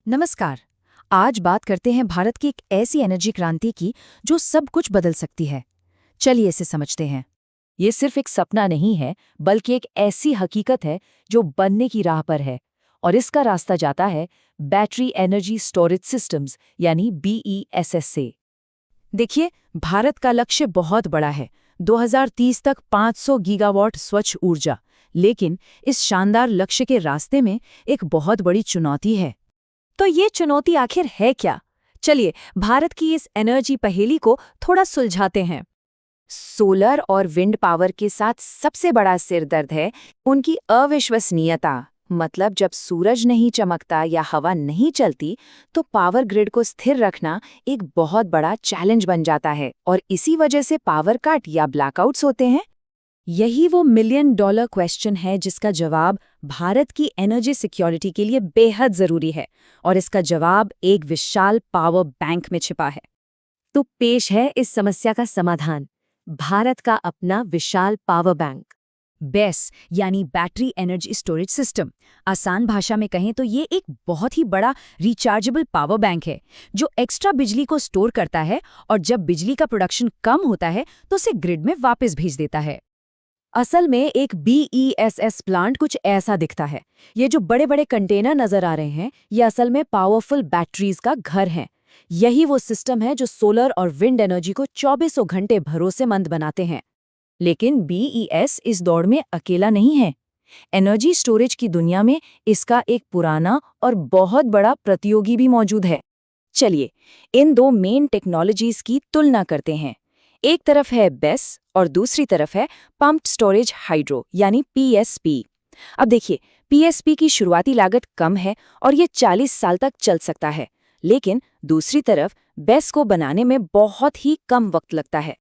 नमस्कार। आज बात करते हैं भारत की एक ऐसी एनर्जी क्रांति की जो सब कुछ बदल सकती है। चलिए इसे समझते हैं। ये सिर्फ एक सपना नहीं है, बल्कि एक ऐसी हकीकत है जो बनने की राह पर है। और इसका रास्ता जाता है बैटरी एनर्जी स्टोरेज सिस्टम्स यानी BESS से। देखिए, भारत का लक्ष्य बहुत बड़ा है, 2030 तक 500 गीगावाट स्वच्छ ऊर्जा। लेकिन इस शानदार लक्ष्य के रास्ते में एक बहुत बड़ी चुनौती है। तो ये चुनौती आखिर है क्या? चलिए भारत की इस एनर्जी पहेली को थोड़ा सुलझाते हैं। सोलर और विंड पावर के साथ सबसे बड़ा सिरदर्द है उनकी अविश्वसनीयता। मतलब जब सूरज नहीं चमकता या हवा नहीं चलती, तो पावर ग्रिड को स्थिर रखना एक बहुत बड़ा चैलेंज बन जाता है और इसी वजह से पावर कट या ब्लैकआउट्स होते हैं। यही वो मिलियन डॉलर क्वेश्चन है जिसका जवाब भारत की एनर्जी सिक्योरिटी के लिए बेहद जरूरी है, और इसका जवाब एक विशाल पावर बैंक में छिपा है। तो पेश है इस समस्या का समाधान, भारत का अपना विशाल पावर बैंक। बेस यानी बैटरी एनर्जी स्टोरेज सिस्टम। आसान भाषा में कहें तो ये एक बहुत ही बड़ा रिचार्जेबल पावर बैंक है जो एक्स्ट्रा बिजली को स्टोर करता है और जब बिजली का प्रोडक्शन कम होता है तो उसे ग्रिड में वापस भेज देता है। असल में एक BESS प्लांट कुछ ऐसा दिखता है। ये जो बड़े बड़े कंटेनर नजर आ रहे हैं, ये असल में पावरफुल बैटरीज का घर है। यही वो सिस्टम है जो सोलर और विंड एनर्जी को 24 घंटे भरोसेमंद बनाते हैं। लेकिन BES इस दौड़ में अकेला नहीं है। एनर्जी स्टोरेज की दुनिया में इसका एक पुराना और बहुत बड़ा प्रतियोगी भी मौजूद है। चलिए इन दो मेन टेक्नोलॉजीज की तुलना करते हैं। एक तरफ है बेस और दूसरी तरफ है पम्प्ड स्टोरेज हाइड्रो यानी PSP। अब देखिए, PSP की शुरुआती लागत कम है और ये 40 साल तक चल सकता है, लेकिन दूसरी तरफ बेस को बनाने में बहुत ही कम वक्त लगता है।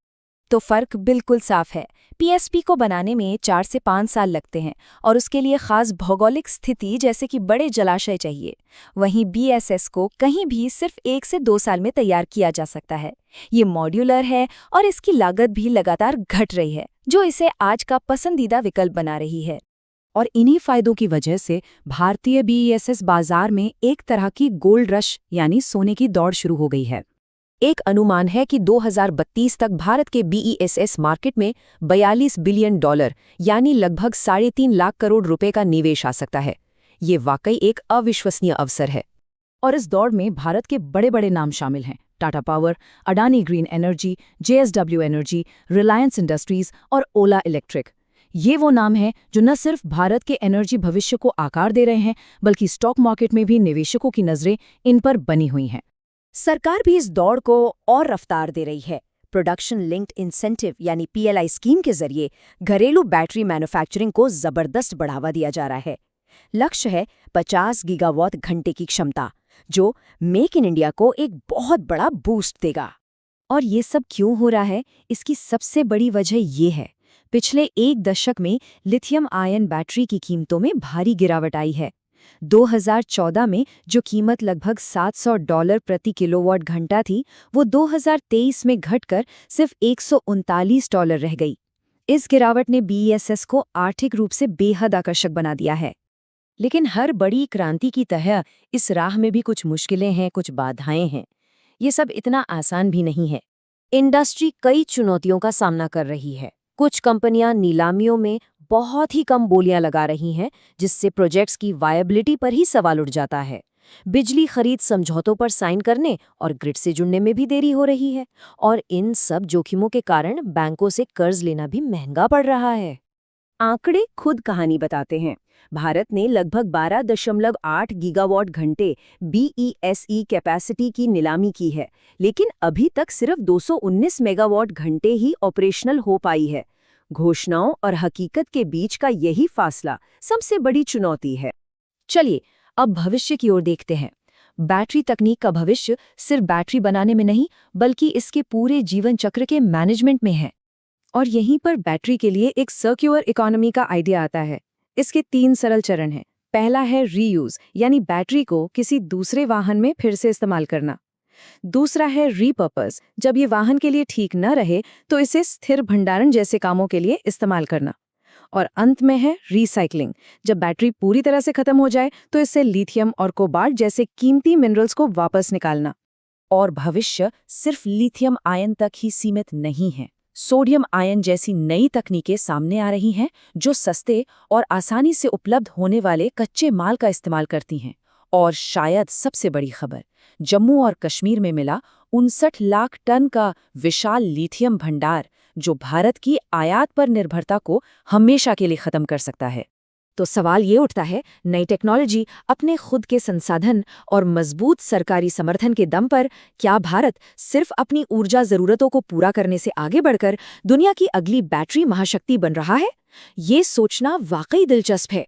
तो फर्क बिल्कुल साफ है। PSP को बनाने में 4 से 5 साल लगते हैं और उसके लिए खास भौगोलिक स्थिति जैसे कि बड़े जलाशय चाहिए। वहीं BESS को कहीं भी सिर्फ 1 से 2 साल में तैयार किया जा सकता है। ये मॉड्यूलर है और इसकी लागत भी लगातार घट रही है, जो इसे आज का पसंदीदा विकल्प बना रही है। और इन्हीं फायदों की वजह से भारतीय BESS बाजार में एक तरह की गोल्ड रश यानी सोने की दौड़ शुरू हो गई है। एक अनुमान है कि 2032 तक भारत के BESS मार्केट में $42 बिलियन यानी लगभग 3.5 लाख करोड़ रुपए का निवेश आ सकता है। ये वाकई एक अविश्वसनीय अवसर है। और इस दौड़ में भारत के बड़े बड़े नाम शामिल हैं: Tata power, Adani green energy, JSW energy, Reliance industries और ओला इलेक्ट्रिक। ये वो नाम हैं जो न सिर्फ भारत के एनर्जी भविष्य को आकार दे रहे हैं, बल्कि स्टॉक मार्केट में भी निवेशकों की नजरें इन पर बनी हुई हैं। सरकार भी इस दौड़ को और रफ्तार दे रही है। प्रोडक्शन लिंक्ड इंसेंटिव यानी PLI स्कीम के जरिए घरेलू बैटरी मैन्युफैक्चरिंग को जबरदस्त बढ़ावा दिया जा रहा है। लक्ष्य है 50 गीगावाट घंटे की क्षमता, जो मेक इन इंडिया को एक बहुत बड़ा बूस्ट देगा। और ये सब क्यों हो रहा है, इसकी सबसे बड़ी वजह ये है, पिछले एक दशक में लिथियम आयन बैटरी की कीमतों में भारी गिरावट आई है। 2014 में जो कीमत लगभग $700 प्रति किलोवाट घंटा थी, वो 2023 में घटकर सिर्फ $139 रह गई। इस गिरावट ने BESS को आर्थिक रूप से बेहद आकर्षक बना दिया है। लेकिन हर बड़ी क्रांति की तरह इस राह में भी कुछ मुश्किलें हैं, कुछ बाधाएं हैं। ये सब इतना आसान भी नहीं है। इंडस्ट्री कई चुनौतियों का सामना कर रही है। कुछ कंपनियां नीलामियों में बहुत ही कम बोलियां लगा रही हैं, जिससे प्रोजेक्ट्स की वायबिलिटी पर ही सवाल उठ जाता है। बिजली खरीद समझौतों पर साइन करने और ग्रिड से जुड़ने में भी देरी हो रही है, और इन सब जोखिमों के कारण बैंकों से कर्ज लेना भी महंगा पड़ रहा है। आंकड़े खुद कहानी बताते हैं। भारत ने लगभग 12.8 गीगावाट घंटे BESS कैपेसिटी की नीलामी की है, लेकिन अभी तक सिर्फ 219 मेगावाट घंटे ही ऑपरेशनल हो पाई है। घोषणाओं और हकीकत के बीच का यही फासला सबसे बड़ी चुनौती है। चलिए अब भविष्य की ओर देखते हैं। बैटरी तकनीक का भविष्य सिर्फ बैटरी बनाने में नहीं, बल्कि इसके पूरे जीवन चक्र के मैनेजमेंट में है। और यहीं पर बैटरी के लिए एक सर्क्युलर इकोनॉमी का आइडिया आता है। इसके 3 सरल चरण हैं। पहला है रीयूज, यानी बैटरी को किसी दूसरे वाहन में फिर से इस्तेमाल करना। दूसरा है रीपर्पस, जब ये वाहन के लिए ठीक न रहे तो इसे स्थिर भंडारण जैसे कामों के लिए इस्तेमाल करना। और अंत में है रीसाइक्लिंग। जब बैटरी पूरी तरह से खत्म हो जाए तो इससे लिथियम और कोबाल्ट जैसे कीमती मिनरल्स को वापस निकालना। और भविष्य सिर्फ लिथियम आयन तक ही सीमित नहीं है। सोडियम आयन जैसी नई तकनीकें सामने आ रही हैं जो सस्ते और आसानी से उपलब्ध होने वाले कच्चे माल का इस्तेमाल करती हैं। और शायद सबसे बड़ी खबर, जम्मू और कश्मीर में मिला 59 लाख टन का विशाल लिथियम भंडार जो भारत की आयात पर निर्भरता को हमेशा के लिए खत्म कर सकता है। तो सवाल ये उठता है, नई टेक्नोलॉजी, अपने खुद के संसाधन और मजबूत सरकारी समर्थन के दम पर क्या भारत सिर्फ अपनी ऊर्जा जरूरतों को पूरा करने से आगे बढ़कर दुनिया की अगली बैटरी महाशक्ति बन रहा है? ये सोचना वाकई दिलचस्प है।